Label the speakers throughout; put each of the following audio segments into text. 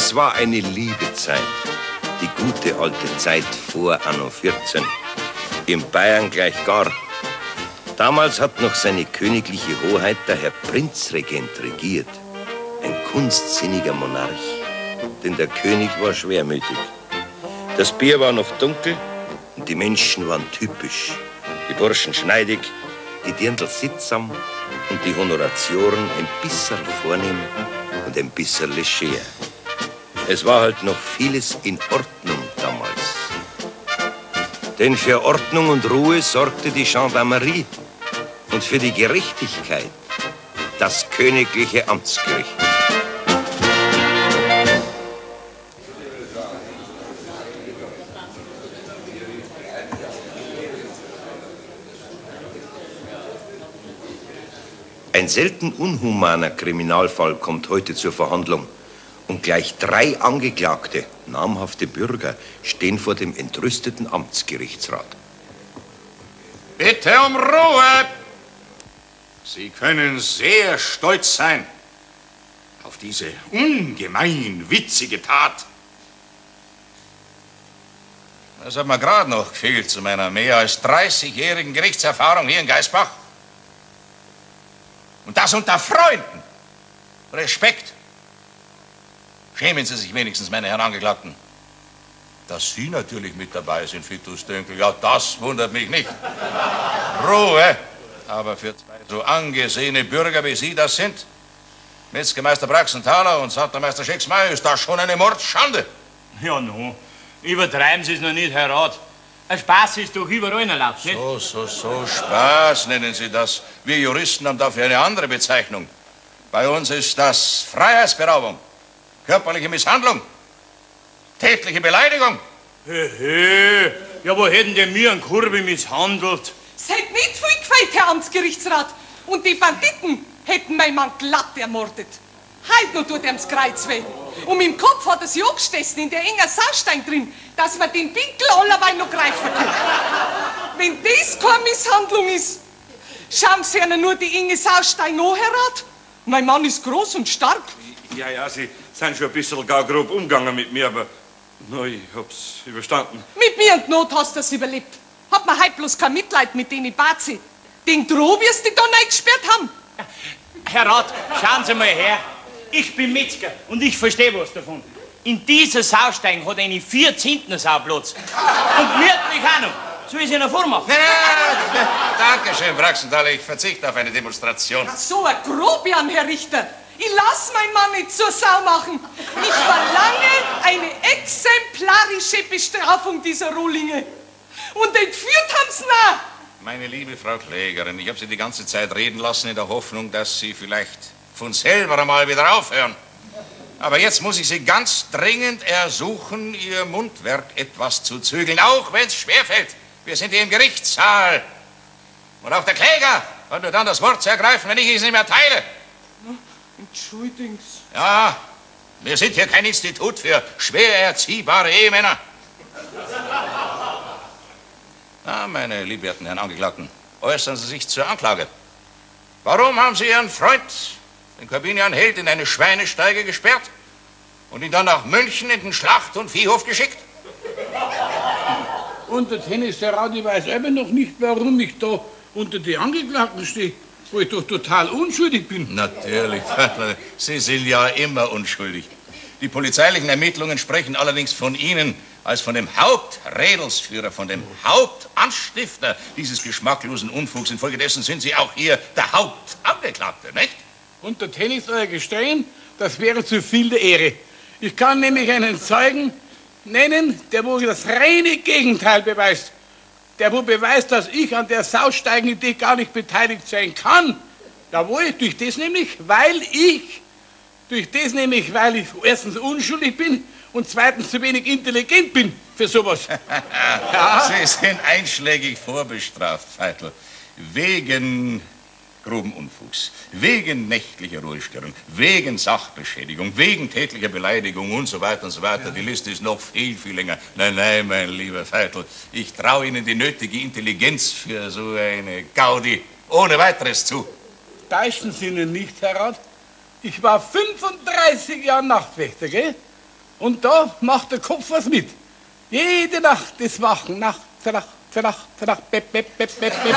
Speaker 1: Es war eine liebe Zeit, die gute alte Zeit vor Anno 14. In Bayern gleich gar. Damals hat noch seine königliche Hoheit der Herr Prinzregent regiert. Ein kunstsinniger Monarch, denn der König war schwermütig. Das Bier war noch dunkel und die Menschen waren typisch. Die Burschen schneidig, die Dirndl sittsam und die Honoratioren ein bisschen vornehm und ein bisschen leger. Es war halt noch vieles in Ordnung damals. Denn für Ordnung und Ruhe sorgte die Gendarmerie und für die Gerechtigkeit das königliche Amtsgericht. Ein selten unhumaner Kriminalfall kommt heute zur Verhandlung. Und gleich 3 Angeklagte, namhafte Bürger, stehen vor dem entrüsteten Amtsgerichtsrat.
Speaker 2: Bitte um Ruhe! Sie können sehr stolz sein auf diese ungemein witzige Tat. Das hat mir gerade noch gefehlt zu meiner mehr als 30-jährigen Gerichtserfahrung hier in Geisbach. Und das unter Freunden. Respekt. Schämen Sie sich wenigstens, meine Herren Angeklagten. Dass Sie natürlich mit dabei sind, Vitus Dünkel, ja, das wundert mich nicht. Ruhe! Aber für 2 so angesehene Bürger, wie Sie das sind, Metzgermeister Braxenthaler und Sattermeister Schecksmeier, ist das schon eine Mordschande.
Speaker 3: Ja, no. Übertreiben Sie es noch nicht, Herr Rat. Ein Spaß ist doch überall erlaubt, nicht?
Speaker 2: So, Spaß nennen Sie das. Wir Juristen haben dafür eine andere Bezeichnung. Bei uns ist das Freiheitsberaubung, körperliche Misshandlung, tätliche Beleidigung.
Speaker 3: Hey, ja, wo hätten denn mir einen Kurbi misshandelt?
Speaker 4: Seid nicht viel gefeit, Herr Amtsgerichtsrat. Und die Banditen hätten meinen Mann glatt ermordet. Heut noch tut ihm's Kreuz weh. Und im Kopf hat er sich angestessen in der engen Saustein drin, dass man den Winkel allerweil noch greifen kann. Wenn das keine Misshandlung ist, schauen Sie ihnen nur die enge Saustein an, Herr Rat. Mein Mann ist groß und stark.
Speaker 5: Ja, Sie sind schon ein bisschen gar grob umgegangen mit mir, aber ich hab's überstanden.
Speaker 4: Mit mir und Not hast du es überlebt. Hat man heute bloß kein Mitleid mit denen Bazi. Den Droh wirst du da reingesperrt haben.
Speaker 3: Herr Rat, schauen Sie mal her. Ich bin Metzger und ich verstehe was davon. In dieser Saustein hat eine 4 Zentner Sauplatz. Und wird mich auch noch. Soll ich sie noch vormachen?
Speaker 2: Dankeschön, Braxenthaler. Ich verzichte auf eine Demonstration.
Speaker 4: Ach so, ein Grobian, Herr Richter. Ich lass meinen Mann nicht zur Sau machen. Ich verlange eine exemplarische Bestrafung dieser Rohlinge. Und entführt haben sie noch.
Speaker 2: Meine liebe Frau Klägerin, ich habe Sie die ganze Zeit reden lassen in der Hoffnung, dass Sie vielleicht von selber einmal wieder aufhören. Aber jetzt muss ich Sie ganz dringend ersuchen, Ihr Mundwerk etwas zu zügeln, auch wenn es schwerfällt. Wir sind hier im Gerichtssaal. Und auch der Kläger hat nur dann das Wort zu ergreifen, wenn ich es nicht mehr teile.
Speaker 4: Entschuldigung.
Speaker 2: Ja, wir sind hier kein Institut für schwer erziehbare Ehemänner. Meine liebwerten Herren Angeklagten, äußern Sie sich zur Anklage. Warum haben Sie Ihren Freund, den Corbinian Held, in eine Schweinesteige gesperrt und ihn dann nach München in den Schlacht- und Viehhof geschickt?
Speaker 6: Und der Tennisrat, ich weiß selber noch nicht, warum ich da unter die Angeklagten stehe, wo ich doch total unschuldig bin.
Speaker 2: Natürlich, Sie sind ja immer unschuldig. Die polizeilichen Ermittlungen sprechen allerdings von Ihnen als von dem Haupträdelsführer, von dem Hauptanstifter dieses geschmacklosen Unfugs. Infolgedessen sind Sie auch hier der Hauptangeklagte, nicht?
Speaker 6: Und der Tennis soll gestehen, das wäre zu viel der Ehre. Ich kann nämlich einen Zeugen nennen, der wohl das reine Gegenteil beweist. Der wohl beweist, dass ich an der Sausteigen-Idee gar nicht beteiligt sein kann. Jawohl, durch das nämlich, weil ich erstens unschuldig bin und zweitens zu wenig intelligent bin für sowas.
Speaker 2: Ja. Sie sind einschlägig vorbestraft, Feitel. Wegen groben Unfugs, wegen nächtlicher Ruhestörung, wegen Sachbeschädigung, wegen tätlicher Beleidigung und so weiter und so weiter. Ja. Die Liste ist noch viel, viel länger. Nein, mein lieber Feitel, ich traue Ihnen die nötige Intelligenz für so eine Gaudi ohne weiteres zu.
Speaker 6: Täuschen Sie ihn nicht, Herr Rat? Ich war 35 Jahre Nachtwächter, gell? Und da macht der Kopf was mit. Jede Nacht das Wachen, Nacht für Nacht, für Nacht, für Nacht, bep, bep, bep, bep, bep.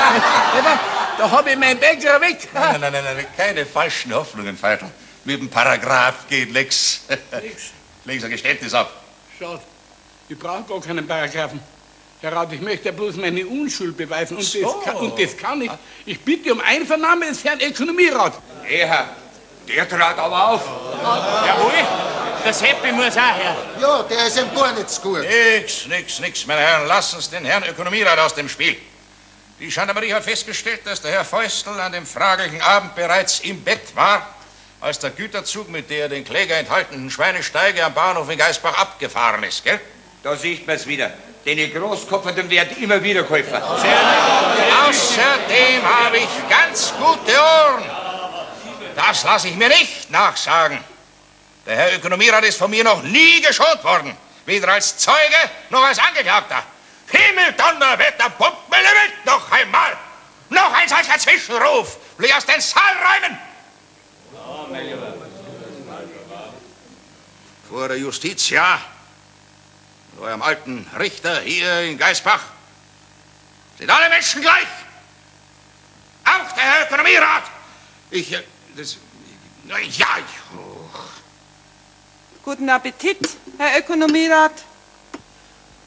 Speaker 6: Da habe ich meinen Bäcker weg.
Speaker 2: Nein, keine falschen Hoffnungen, Veitel. Mit dem Paragraph geht Lex. Legen Sie ein Geständnis ab.
Speaker 6: Schade, ich brauche gar keinen Paragraphen. Herr Rat, ich möchte ja bloß meine Unschuld beweisen und, das kann ich. Ich bitte um Einvernahme des Herrn Ökonomierat.
Speaker 5: Herr, der trat aber auf.
Speaker 3: Jawohl, der Seppi muss auch her.
Speaker 7: Ja, der ist ihm gar nicht so gut.
Speaker 2: Nix, meine Herren. Lassen Sie den Herrn Ökonomierat aus dem Spiel. Die Gendarmerie hat festgestellt, dass der Herr Feustel an dem fraglichen Abend bereits im Bett war, als der Güterzug mit der den Kläger enthaltenen Schweinesteige am Bahnhof in Geisbach abgefahren ist, gell?
Speaker 8: Da sieht man's wieder. Den Großkopferten werden immer wieder Käufer.
Speaker 2: Außerdem habe ich ganz gute Ohren. Das lasse ich mir nicht nachsagen. Der Herr Ökonomierat ist von mir noch nie geschont worden. Weder als Zeuge noch als Angeklagter. Himmel, Donnerwetter, Pumpelement, noch einmal! Noch ein solcher Zwischenruf! Will ich aus den Saal räumen! Vor der Justiz, ja. Mit eurem alten Richter hier in Geisbach sind alle Menschen gleich. Auch der Herr Ökonomierat.
Speaker 9: Guten Appetit, Herr Ökonomierat.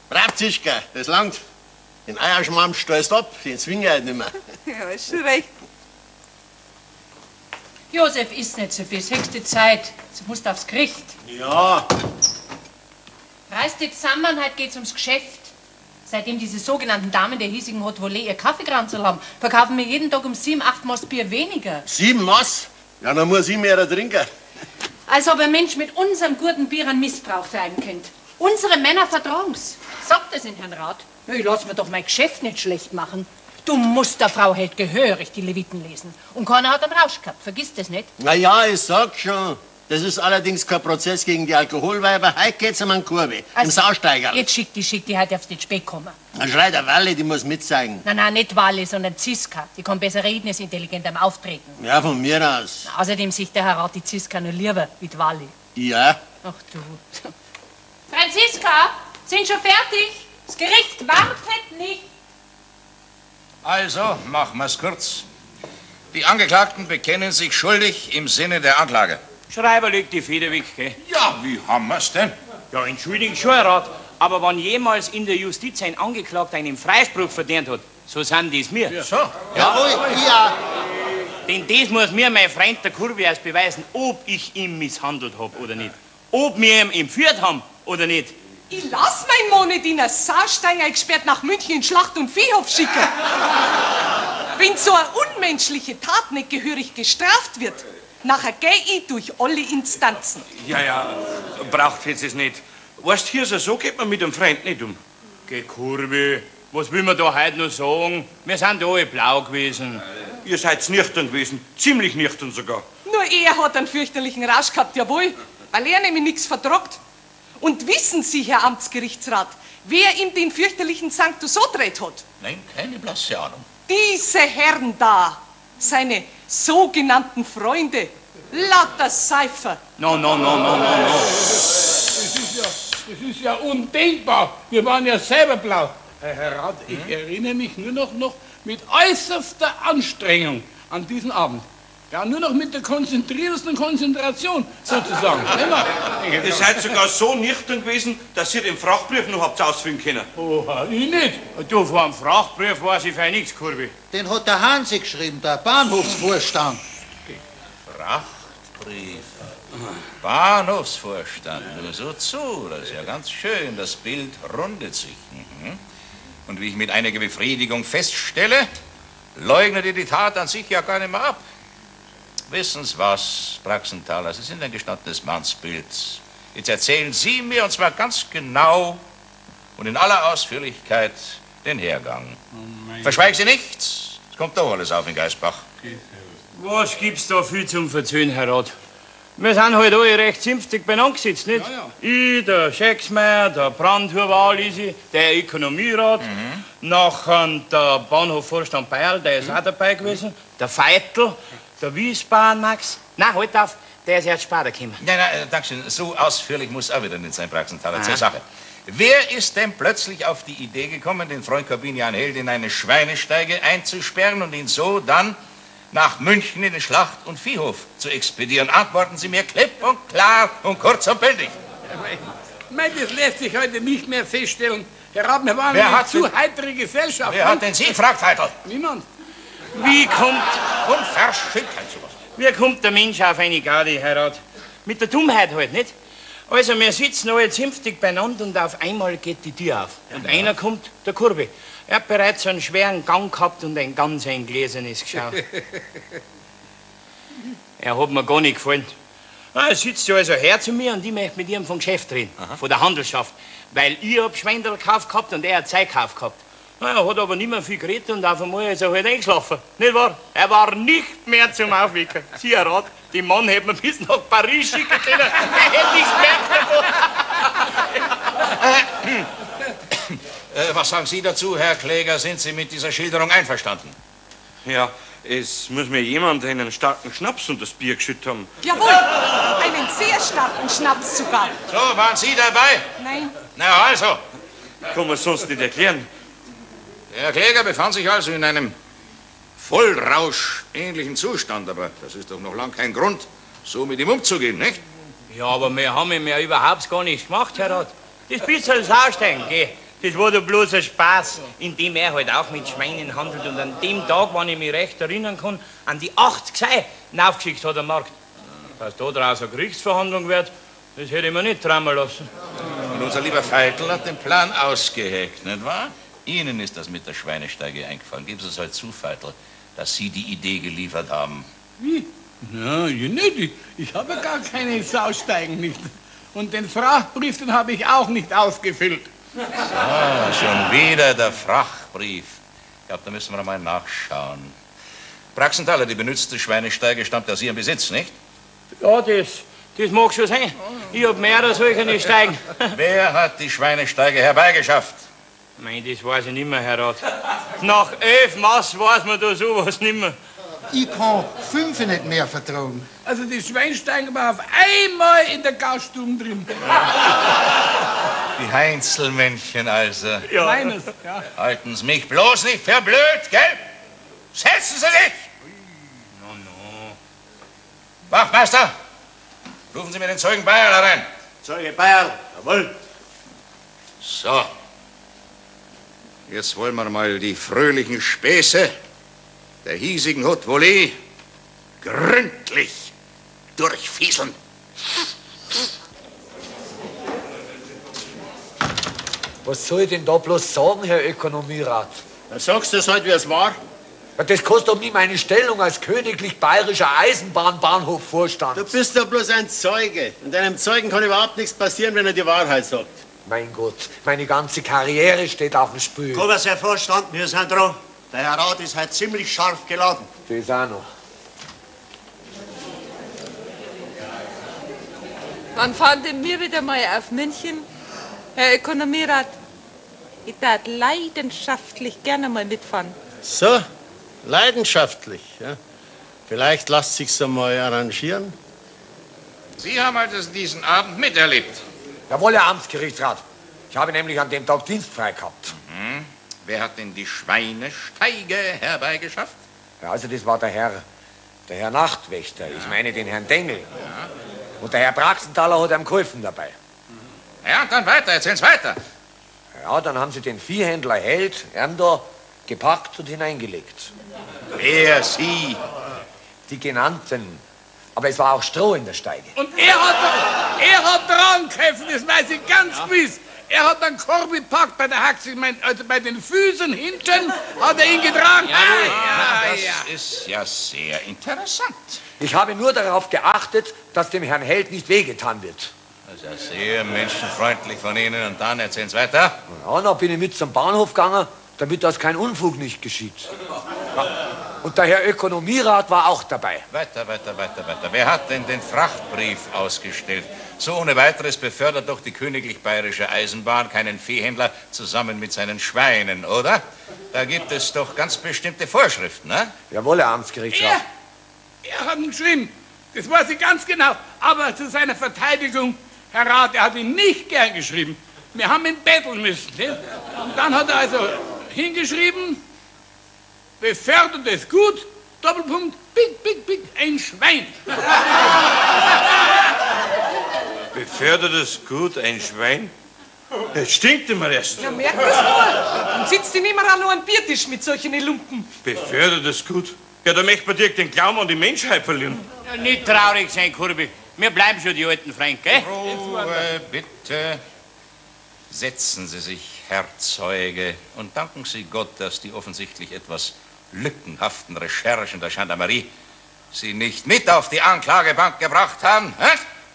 Speaker 7: Brav, Zischka, das langt. Den Eierschmamm stößt ab, den zwingen wir halt nicht mehr.
Speaker 9: Ja, ist schon recht.
Speaker 10: Josef, ist nicht so viel, es ist höchste Zeit. Du musst aufs Gericht.
Speaker 7: Ja.
Speaker 10: Reißt die zusammen, heute geht's ums Geschäft. Seitdem diese sogenannten Damen der hiesigen Haute Volée ihr Kaffeekranzel haben, verkaufen wir jeden Tag um 7, 8 Maß Bier weniger.
Speaker 7: 7 Maß? Ja, dann muss ich mehr trinken.
Speaker 10: Als ob ein Mensch mit unserem guten Bier einen Missbrauch treiben könnte. Unsere Männer vertragen's. Sagt es in Herrn Rat. Ich lass mir doch mein Geschäft nicht schlecht machen. Du musst der Frau halt gehörig die Leviten lesen. Und keiner hat einen Rausch gehabt, vergiss das nicht.
Speaker 7: Na ja, ich sag schon. Das ist allerdings kein Prozess gegen die Alkoholweiber. Heute geht's um einen Kurve, im Sausteiger.
Speaker 10: Jetzt schick die heute aufs Spät kommen.
Speaker 7: Dann schreit der Walle, die muss mitzeigen.
Speaker 10: Nein, nicht Walle, sondern Ziska. Die kann besser reden, ist intelligent am Auftreten.
Speaker 7: Ja, von mir aus.
Speaker 10: Außerdem sieht der Herr Rat die Ziska nur lieber wie die Walle.
Speaker 7: Ja?
Speaker 10: Ach du. Franziska, sind schon fertig? Das Gericht wartet nicht.
Speaker 2: Also, machen wir's kurz. Die Angeklagten bekennen sich schuldig im Sinne der Anklage.
Speaker 3: Schreiber legt die Feder weg, gell?
Speaker 2: Ja, wie haben wir's denn?
Speaker 3: Ja, entschuldigen schon, Herr Rat, aber wenn jemals in der Justiz ein Angeklagter einen Freispruch verdient hat, so sind das wir.
Speaker 2: Ja. So?
Speaker 7: Jawohl, ja.
Speaker 3: Denn das muss mir mein Freund der Kurvias beweisen, ob ich ihn misshandelt habe oder nicht. Ob wir ihn entführt haben oder nicht.
Speaker 4: Ich lass mein Mann nicht in ein Sausteiger gesperrt nach München in Schlacht- und Viehhof schicken. Wenn so eine unmenschliche Tat nicht gehörig gestraft wird, nachher geh ich durch alle Instanzen.
Speaker 5: Ja, braucht jetzt es nicht. Weißt, hier so geht man mit dem Freund nicht um.
Speaker 3: Geh, Kurvi, was will man da heute noch sagen? Wir sind alle blau gewesen.
Speaker 5: Ihr seid nüchtern gewesen, ziemlich nüchtern sogar.
Speaker 4: Nur er hat einen fürchterlichen Rausch gehabt, jawohl, weil er nämlich nichts vertragt. Und wissen Sie, Herr Amtsgerichtsrat, wer ihm den fürchterlichen Sanctus dreht hat?
Speaker 2: Nein, keine blasse Ahnung.
Speaker 4: Diese Herren da, seine sogenannten Freunde, lauter Seifer.
Speaker 3: No.
Speaker 6: Das ist ja undenkbar. Wir waren ja selber blau. Herr Rat, ich erinnere mich nur noch mit äußerster Anstrengung an diesen Abend. Ja, nur noch mit der konzentriertesten Konzentration, sozusagen.
Speaker 5: Ihr seid sogar so nüchtern gewesen, dass ihr den Frachtbrief noch habt ausfüllen können.
Speaker 6: Oha, ich nicht.
Speaker 3: Du, vor einem Frachtbrief weiß ich für nichts, Kurvi.
Speaker 7: Den hat der Hansi geschrieben, der Bahnhofsvorstand.
Speaker 2: Frachtbrief. Bahnhofsvorstand. Nur so zu, das ist ja ganz schön. Das Bild rundet sich. Und wie ich mit einiger Befriedigung feststelle, leugnet ihr die Tat an sich ja gar nicht mehr ab. Wissen Sie was, Praxenthaler, Sie sind ein gestandenes Mannsbild. Jetzt erzählen Sie mir, und zwar ganz genau und in aller Ausführlichkeit, den Hergang. Verschweigen Sie nichts. Es kommt doch alles auf in Geisbach.
Speaker 3: Was gibt's da viel zum Verzöhnen, Herr Rat? Wir sind halt alle recht zünftig beieinander gesetzt, nicht?
Speaker 6: Ja.
Speaker 3: Ich, der Schexmeier, der Brandhuber Alisi, der Ökonomierat, nachher der Bahnhofvorstand Beierl, der ist auch dabei gewesen, der Feitel, der Wiesbaden Max, nein, halt auf, Der ist erst später gekommen.
Speaker 2: Nein, Dankeschön. So ausführlich muss auch wieder nicht sein, Praxenthaler. Zur Sache. Wer ist denn plötzlich auf die Idee gekommen, den Freund Corbinian Held in eine Schweinesteige einzusperren und ihn so dann nach München in den Schlacht- und Viehhof zu expedieren? Antworten Sie mir klipp und klar und kurz und bündig.
Speaker 6: Das lässt sich heute nicht mehr feststellen. Herr Rat, wir waren eine zu heitere Gesellschaft.
Speaker 2: Wer hat denn Sie gefragt, Feitel?
Speaker 6: Niemand.
Speaker 3: Wie kommt...
Speaker 2: Unverschämtheit sowas.
Speaker 3: Wie kommt der Mensch auf eine Garde, Herr Rat? Mit der Dummheit halt, nicht? Also, wir sitzen alle zünftig beieinander und auf einmal geht die Tür auf. Und einer kommt, der Kurbe. Er hat bereits einen schweren Gang gehabt und ein ganz ein gläsernes Geschau. Er hat mir gar nicht gefallen. Er sitzt ja also her zu mir und ich möchte mit ihm vom Geschäft reden, von der Handelschaft. Weil ich hab Schweinerl gekauft gehabt und er hat Zeug gekauft gehabt. Er hat aber nicht mehr viel geredet und auf einmal ist er halt eingeschlafen. Nicht wahr? Er war nicht mehr zum Aufwecken. Sie, Herr Rat, die Mann hätte man bis nach Paris schicken können. Er hätte nichts gemerkt davon.
Speaker 2: Was sagen Sie dazu, Herr Kläger? Sind Sie mit dieser Schilderung einverstanden?
Speaker 5: Ja, es muss mir jemand einen starken Schnaps und das Bier geschüttet haben.
Speaker 4: Jawohl, einen sehr starken Schnaps sogar.
Speaker 2: So, waren Sie dabei?
Speaker 4: Nein.
Speaker 2: Na also.
Speaker 5: Kann man sonst nicht erklären.
Speaker 2: Der Herr Kläger befand sich also in einem Vollrausch-ähnlichen Zustand, aber das ist doch noch lang kein Grund, so mit ihm umzugehen, nicht?
Speaker 3: Ja, aber wir haben ihm ja überhaupt gar nichts gemacht, Herr Rat. Das bisschen Sausteigen, gell? Das war doch bloß ein Spaß, in dem er halt auch mit Schweinen handelt. Und an dem Tag, wenn ich mich recht erinnern kann, an die 80 Sei aufgeschickt hat am Markt. Dass da draus eine Gerichtsverhandlung wird, das hätte ich mir nicht träumen lassen.
Speaker 2: Und unser lieber Feitel hat den Plan ausgeheckt, nicht wahr? Ihnen ist das mit der Schweinesteige eingefallen. Geben Sie es halt zu, Feitel, dass Sie die Idee geliefert haben.
Speaker 6: Wie? Na, ich nicht. Ich habe gar keine Sausteigen nicht. Und den Frachtbrief, den habe ich auch nicht ausgefüllt.
Speaker 2: Ah, schon wieder der Frachtbrief. Ich glaube, da müssen wir mal nachschauen. Praxenthaler, die benutzte Schweinesteige stammt aus Ihrem Besitz, nicht?
Speaker 3: Ja, das mag schon sein. Ich hab mehrere solche Steigen.
Speaker 2: Wer hat die Schweinesteige herbeigeschafft?
Speaker 3: Nein, das weiß ich nicht mehr, Herr Rat. Nach 11 Maß weiß man da sowas nicht mehr.
Speaker 11: Ich kann 5 nicht mehr vertrauen.
Speaker 6: Also die Schweinsteigen war auf einmal in der Gaststube drin.
Speaker 2: Die Heinzelmännchen also.
Speaker 6: Ja. Meines, ja.
Speaker 2: Halten Sie mich bloß nicht für blöd, gell? Setzen Sie sich! No. Wachtmeister, rufen Sie mir den Zeugen Bayerl herein.
Speaker 7: Zeuge Bayerl. Jawohl.
Speaker 2: So. Jetzt wollen wir mal die fröhlichen Späße der hiesigen Haute Volée gründlich durchfieseln.
Speaker 12: Was soll ich denn da bloß sagen, Herr Ökonomierat?
Speaker 7: Dann sagst du es halt, wie es war.
Speaker 12: Ja, das kostet doch nie meine Stellung als königlich bayerischer Eisenbahnbahnhofvorstand.
Speaker 7: Du bist doch bloß ein Zeuge. Und einem Zeugen kann überhaupt nichts passieren, wenn er die Wahrheit sagt.
Speaker 12: Mein Gott, meine ganze Karriere steht auf dem Spiel.
Speaker 13: Oberst, Herr Vorstand, wir sind dran. Der Herr Rat ist heute ziemlich scharf geladen.
Speaker 12: Das auch noch.
Speaker 9: Wann fahren denn wir wieder mal auf München? Herr Ökonomierat, ich darf leidenschaftlich gerne mal mitfahren.
Speaker 7: So, leidenschaftlich. Ja. Vielleicht lasst sich's einmal arrangieren.
Speaker 2: Sie haben also diesen Abend miterlebt.
Speaker 12: Jawohl, Herr Amtsgerichtsrat. Ich habe nämlich an dem Tag dienstfrei gehabt.
Speaker 2: Mhm. Wer hat denn die Schweinesteige herbeigeschafft?
Speaker 12: Ja, also das war der Herr Nachtwächter. Ich meine den Herrn Dengel.
Speaker 2: Ja.
Speaker 12: Und der Herr Praxenthaler hat ihm geholfen dabei.
Speaker 2: Ja, und dann weiter, erzählen's weiter.
Speaker 12: Ja, dann haben sie den Viehhändler Held, da gepackt und hineingelegt.
Speaker 2: Wer, Sie?
Speaker 12: Die genannten. Aber es war auch Stroh in der Steige.
Speaker 6: Und er hat dran geholfen, das weiß ich ganz gewiss. Er hat den Korb gepackt bei der Haxe, ich mein, also bei den Füßen hinten hat er ihn getragen.
Speaker 2: Das ist ja sehr interessant.
Speaker 12: Ich habe nur darauf geachtet, dass dem Herrn Held nicht wehgetan wird.
Speaker 2: Das ist ja sehr menschenfreundlich von Ihnen. Und dann erzählen's weiter.
Speaker 12: Ja, dann bin ich mit zum Bahnhof gegangen, damit das kein Unfug nicht geschieht. Und der Herr Ökonomierat war auch dabei.
Speaker 2: Weiter. Wer hat denn den Frachtbrief ausgestellt? So ohne weiteres befördert doch die königlich bayerische Eisenbahn keinen Viehhändler zusammen mit seinen Schweinen, oder? Da gibt es doch ganz bestimmte Vorschriften, ne?
Speaker 12: Jawohl, Herr Amtsgerichtsrat.
Speaker 6: Er hat ihn geschrieben. Das weiß ich ganz genau. Aber zu seiner Verteidigung, Herr Rat, er hat ihn nicht gern geschrieben. Wir haben ihn betteln müssen. Ne? Und dann hat er also hingeschrieben, befördertes Gut, Doppelpunkt, Big, ein Schwein.
Speaker 5: Befördertes Gut, ein Schwein? Das stinkt immer erst.
Speaker 4: Ja, merkt das nur. Und sitzt ihm immer an einem Biertisch mit solchen Lumpen.
Speaker 5: Befördertes Gut? Ja, da möchte man direkt den Glauben an die Menschheit verlieren.
Speaker 3: Ja, nicht traurig sein, Kurbi. Wir bleiben schon die alten Freunde, gell?
Speaker 2: Ruhe, bitte. Setzen Sie sich, Herr Zeuge, und danken Sie Gott, dass die offensichtlich etwas lückenhaften Recherchen der Gendarmerie Sie nicht mit auf die Anklagebank gebracht haben.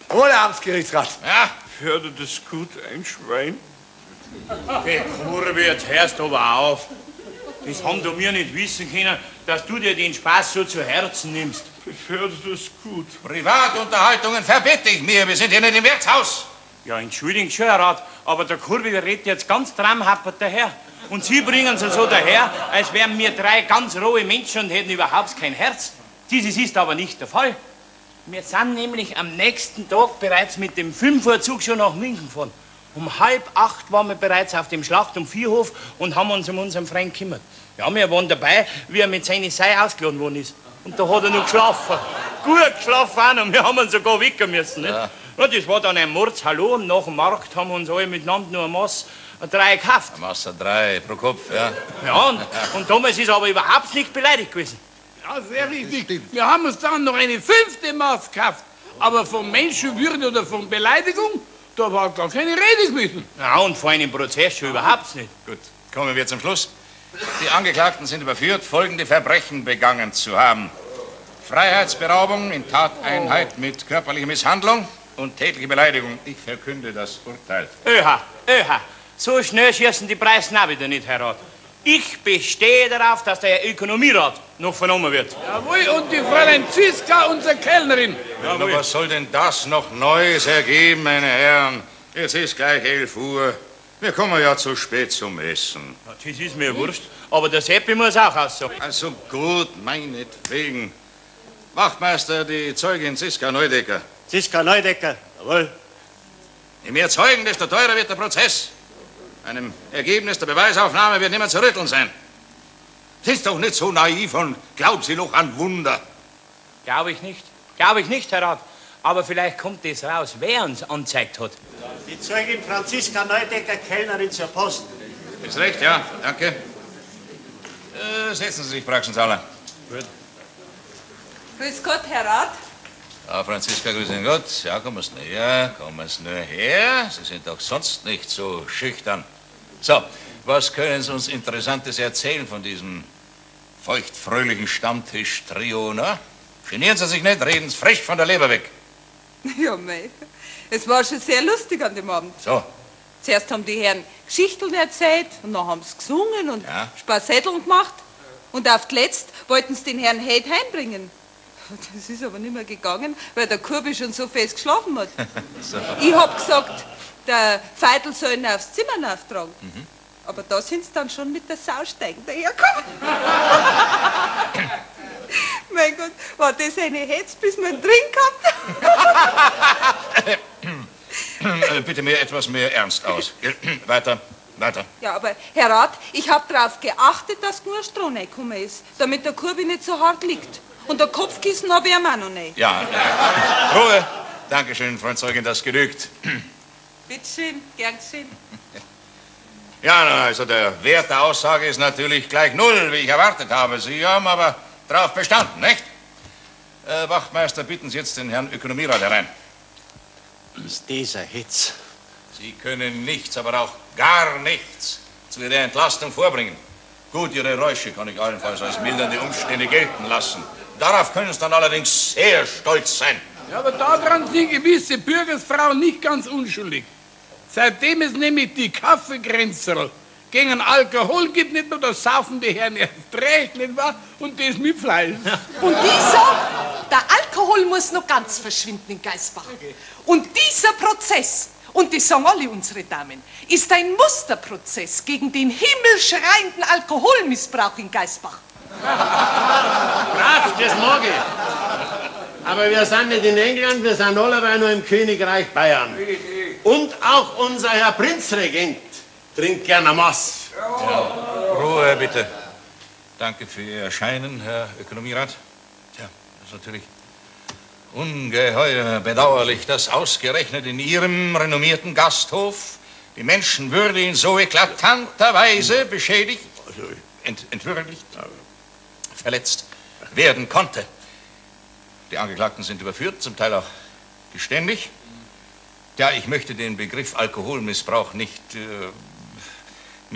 Speaker 12: Ohne Amtsgerichtsrat.
Speaker 2: Ja.
Speaker 5: Befördertes Gut, ein Schwein?
Speaker 3: Hey, Kurbi, jetzt hörst du aber auf. Das haben doch wir nicht wissen können, dass du dir den Spaß so zu Herzen nimmst.
Speaker 5: Befördertes Gut.
Speaker 2: Privatunterhaltungen verbitte ich mir. Wir sind hier nicht im Wirtshaus.
Speaker 3: Ja, entschuldigen schon, Herr Rat, aber der Kurbi redet jetzt ganz traumhaft daher. Und Sie bringen sie so daher, als wären wir drei ganz rohe Menschen und hätten überhaupt kein Herz. Dieses ist aber nicht der Fall. Wir sind nämlich am nächsten Tag bereits mit dem 5-Uhr-Zug schon nach München gefahren. Um 7:30 waren wir bereits auf dem Schlacht- und Viehhof und haben uns um unseren Freund gekümmert. Ja, wir waren dabei, wie er mit seiner Sei ausgeladen worden ist. Und da hat er noch geschlafen. Gut geschlafen auch noch. Wir haben ihn sogar wecken müssen. Nicht? Ja, das war dann ein Mordshallo und nach dem Markt haben wir uns alle miteinander nur ein Maß 3 gekauft.
Speaker 2: Ein Maß 3 pro Kopf, ja.
Speaker 3: Ja, und damals ist er aber überhaupt nicht beleidigt gewesen.
Speaker 6: Ja, sehr richtig. Wir haben uns dann noch eine 5. Maß gekauft. Aber von Menschenwürde oder von Beleidigung, da war gar keine Rede gewesen.
Speaker 3: Ja, und vor einem Prozess schon überhaupt nicht.
Speaker 2: Gut, kommen wir zum Schluss. Die Angeklagten sind überführt, folgende Verbrechen begangen zu haben. Freiheitsberaubung in Tateinheit mit körperlicher Misshandlung und tätliche Beleidigung. Ich verkünde das Urteil.
Speaker 3: Öha. So schnell schießen die Preisen auch wieder nicht, Herr Rat. Ich bestehe darauf, dass der Ökonomierat noch vernommen wird.
Speaker 6: Jawohl, und die Fräulein Ziska, unsere Kellnerin.
Speaker 2: Ja, aber was soll denn das noch Neues ergeben, meine Herren? Jetzt ist gleich 11 Uhr. Wir kommen ja zu spät zum Essen.
Speaker 3: Ja, das ist mir wurscht, aber der Seppi muss auch aussagen.
Speaker 2: Also gut, meinetwegen. Wachtmeister, die Zeugin Ziska Neudecker.
Speaker 13: Ziska Neudecker, jawohl.
Speaker 2: Je mehr Zeugen, desto teurer wird der Prozess. Einem Ergebnis der Beweisaufnahme wird nimmer zu rütteln sein. Sind doch nicht so naiv und glauben Sie noch an Wunder.
Speaker 3: Glaube ich nicht, Herr Rat. Aber vielleicht kommt das raus, wer uns angezeigt hat.
Speaker 13: Die Zeugin Franziska Neudecker, Kellnerin zur Post.
Speaker 2: Ist recht, ja, danke. Setzen Sie sich, Praxensaler. Gut.
Speaker 9: Grüß Gott, Herr Rat.
Speaker 2: Ja, Franziska, grüß Gott. Ja, kommen Sie nur her. Sie sind doch sonst nicht so schüchtern. So, was können Sie uns Interessantes erzählen von diesem feuchtfröhlichen Stammtisch-Trio, ne? Genieren Sie sich nicht, reden Sie frisch von der Leber weg.
Speaker 9: Ja, mei. Es war schon sehr lustig an dem Abend.
Speaker 2: So.
Speaker 9: Zuerst haben die Herren Geschichteln erzählt und dann haben sie gesungen und Sparsetteln gemacht. Und auf die Letzt wollten sie den Herrn Heid heimbringen. Das ist aber nicht mehr gegangen, weil der Kurbi schon so fest geschlafen hat.
Speaker 2: So.
Speaker 9: Ich hab gesagt, der Feitel soll ihn aufs Zimmer auftragen. Aber da sind sie dann schon mit der Sausteigen dahergekommen. Mein Gott, war das eine Hetz, bis man drin gehabt?
Speaker 2: Bitte etwas mehr Ernst aus. Weiter.
Speaker 9: Ja, aber Herr Rat, ich hab darauf geachtet, dass nur Stroh reingekommen ist, damit der Kurbi nicht so hart liegt. Und der Kopfkissen habe ich am auch noch nicht.
Speaker 2: Ja, Ruhe. Dankeschön, Freund Zeugin, das genügt.
Speaker 9: Bitteschön, gern geschehen.
Speaker 2: Ja, also der Wert der Aussage ist natürlich gleich 0, wie ich erwartet habe. Sie haben aber darauf bestanden, nicht? Wachtmeister, bitten Sie jetzt den Herrn Ökonomierat herein.
Speaker 13: Ist dieser Hitz.
Speaker 2: Sie können nichts, aber auch gar nichts zu Ihrer Entlastung vorbringen. Gut, Ihre Räusche kann ich allenfalls als mildernde Umstände gelten lassen. Darauf können Sie dann allerdings sehr stolz sein.
Speaker 6: Ja, aber daran sind gewisse Bürgersfrauen nicht ganz unschuldig. Seitdem es nämlich die Kaffeegrenze gegen Alkohol gibt, nicht nur das saufen die Herren erst recht, nicht wahr? Und das mit Fleisch.
Speaker 4: Und der Alkohol muss noch ganz verschwinden in Geisbach. Und dieser Prozess, und das sagen alle unsere Damen, ist ein Musterprozess gegen den himmelschreienden Alkoholmissbrauch in Geisbach.
Speaker 3: Brav, das mag ich.
Speaker 7: Aber wir sind nicht in England, wir sind alle nur im Königreich Bayern. Und auch unser Herr Prinzregent trinkt gerne Maß.
Speaker 2: Ja. Ruhe, bitte. Danke für Ihr Erscheinen, Herr Ökonomierat. Tja, das ist natürlich ungeheuer bedauerlich, dass ausgerechnet in Ihrem renommierten Gasthof die Menschenwürde in so eklatanter Weise beschädigt, entwürdigt, verletzt werden konnte. Die Angeklagten sind überführt, zum Teil auch geständig. Ja, ich möchte den Begriff Alkoholmissbrauch nicht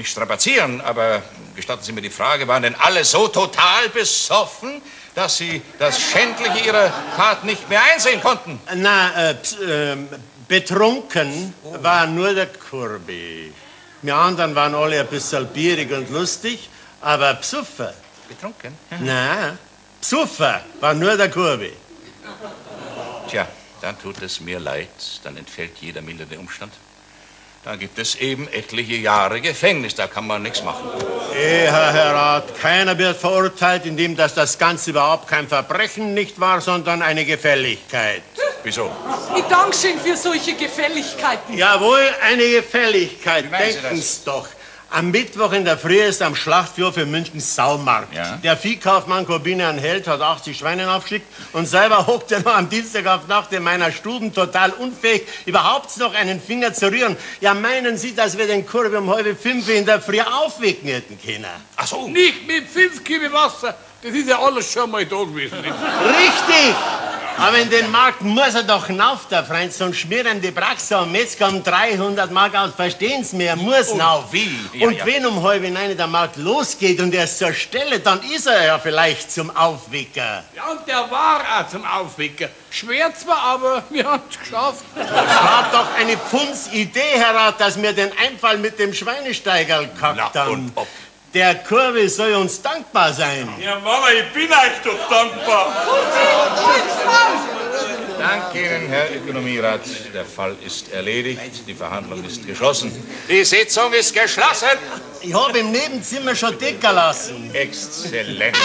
Speaker 2: strapazieren, aber gestatten Sie mir die Frage, waren denn alle so total besoffen, dass Sie das Schändliche Ihrer Tat nicht mehr einsehen konnten?
Speaker 7: Na, betrunken war nur der Kurbi. Wir anderen waren alle ein bisschen bierig und lustig, aber psuffen.
Speaker 2: Betrunken?
Speaker 7: Na, psuffen war nur der Kurbi.
Speaker 2: Tja, dann tut es mir leid, dann entfällt jeder mildernde Umstand. Da gibt es eben etliche Jahre Gefängnis, da kann man nichts machen.
Speaker 7: Herr Rat, keiner wird verurteilt, indem das Ganze überhaupt kein Verbrechen nicht war, sondern eine Gefälligkeit.
Speaker 2: Wieso?
Speaker 4: Ich danke schön für solche Gefälligkeiten.
Speaker 7: Jawohl, eine Gefälligkeit.
Speaker 2: Wie meinen Sie
Speaker 7: Denken Sie doch. Am Mittwoch in der Früh ist am Schlachthof für München Saumarkt.
Speaker 2: Ja.
Speaker 7: Der Viehkaufmann Corbinian Held hat 80 Schweine aufgeschickt und selber hockt er noch am Dienstag auf Nacht in meiner Stube, total unfähig, überhaupt noch einen Finger zu rühren. Ja, meinen Sie, dass wir den Kurve um 4:30 in der Früh aufwecken hätten können?
Speaker 6: Ach so. Nicht mit 5 Kilometer Wasser. Das ist ja alles schon mal da gewesen.
Speaker 7: Richtig! Aber in den Markt muss er doch hinauf, der Freund, sonst schmieren die Praxer und Metzger um 300 Mark aus. Verstehen Sie mir? Er muss hinauf.
Speaker 2: Wie?
Speaker 7: Und wenn um 8:30 der Markt losgeht und er ist zur Stelle, dann ist er ja vielleicht zum Aufwecker.
Speaker 6: Ja, und der war auch zum Aufwecker. Schwer zwar, aber wir haben es geschafft.
Speaker 7: Das war doch eine Pfundsidee, Herr Rat, dass wir den Einfall mit dem Schweinesteigerl gehabt haben. Der Kurve soll uns dankbar sein.
Speaker 5: Ja, Mama, ich bin euch doch dankbar.
Speaker 2: Danke Ihnen, Herr Ökonomierat. Der Fall ist erledigt, die Verhandlung ist geschlossen. Die Sitzung ist geschlossen.
Speaker 7: Ich habe im Nebenzimmer schon decken lassen.
Speaker 2: Exzellent.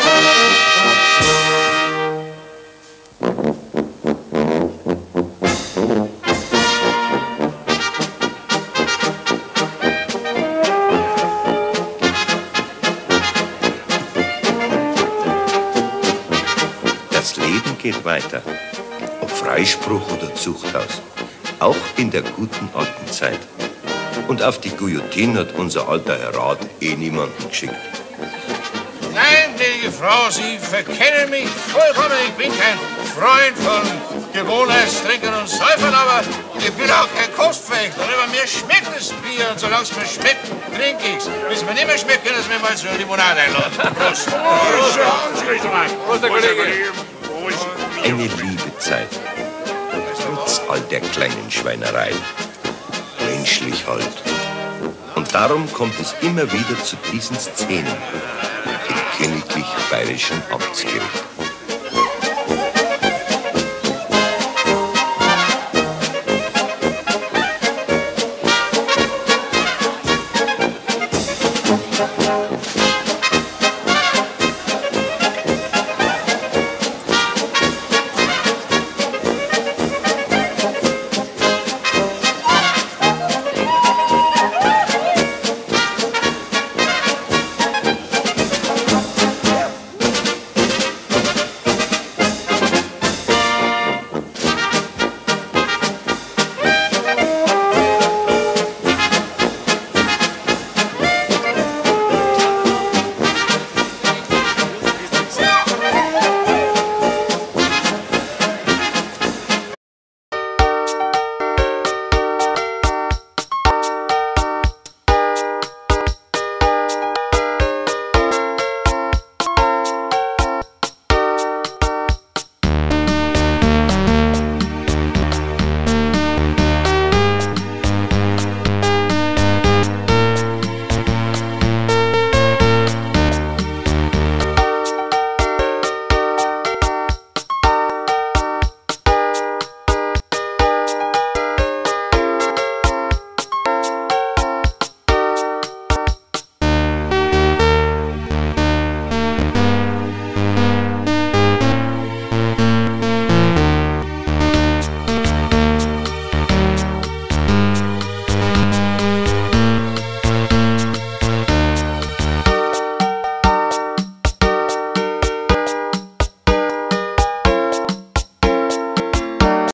Speaker 1: Geht weiter. Ob Freispruch oder Zuchthaus. Auch in der guten alten Zeit. Und auf die Guillotine hat unser alter Herr Rat niemanden geschickt.
Speaker 2: Nein, gnädige Frau, Sie verkennen mich vollkommen. Ich bin kein Freund von Gewohnheitstrinkern und Säufern, aber ich bin auch kein Kostverächter. Aber mir schmeckt das Bier und solange es mir schmeckt, trinke ich's. Wenn es mir nicht mehr schmeckt, können Sie mir mal zur Limonade einladen. Prost.
Speaker 5: Prost, der Kollege.
Speaker 1: Eine liebe Zeit. Trotz all der kleinen Schweinerei. Menschlich halt. Und darum kommt es immer wieder zu diesen Szenen im königlich bayerischen Amtsgericht.